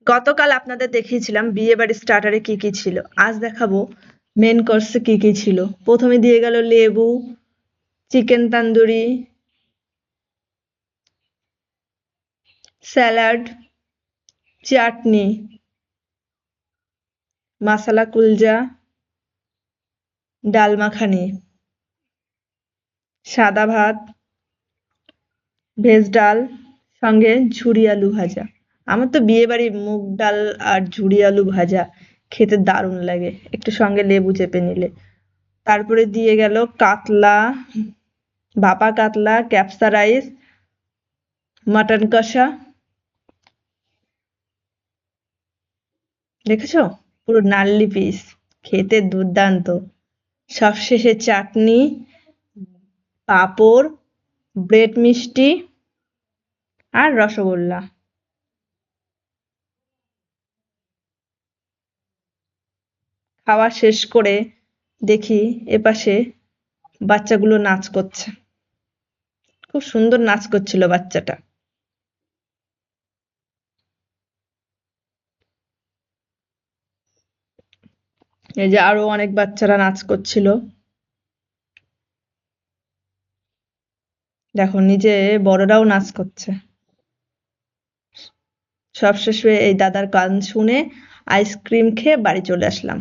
গতকাল আপনাদের দেখিয়েছিলাম বিয়ে বাড়ির স্টার্টারে কি কি ছিল। আজ দেখাবো মেন কোর্সে কি কি ছিল। প্রথমে দিয়ে গেল লেবু, চিকেন তান্দুরি, স্যালাড, চাটনি, মাসালা কুলজা, ডাল মাখানি, সাদা ভাত, ভেজ ডাল, সঙ্গে ঝুরি আলু ভাজা। আমার তো বিয়ে বাড়ির মুগ ডাল আর ঝুরি আলু ভাজা খেতে দারুণ লাগে, একটু সঙ্গে লেবু চেপে নিলে। তারপরে দিয়ে গেল কাতলা, ভাপা কাতলা, ক্যাপসা রাইস, মাটন কষা। দেখেছো, পুরো নাল্লি পিস, খেতে দুর্দান্ত। সবশেষে চাটনি, পাঁপড়, ব্রেড মিষ্টি আর রসগোল্লা। খাওয়া শেষ করে দেখি এপাশে বাচ্চাগুলো নাচ করছে। খুব সুন্দর নাচ করছিল বাচ্চাটা। এই যে আরো অনেক বাচ্চারা নাচ করছিল। দেখো নিজে বড়রাও নাচ করছে। সবশেষে এই দাদার গান শুনে আইসক্রিম খেয়ে বাড়ি চলে আসলাম।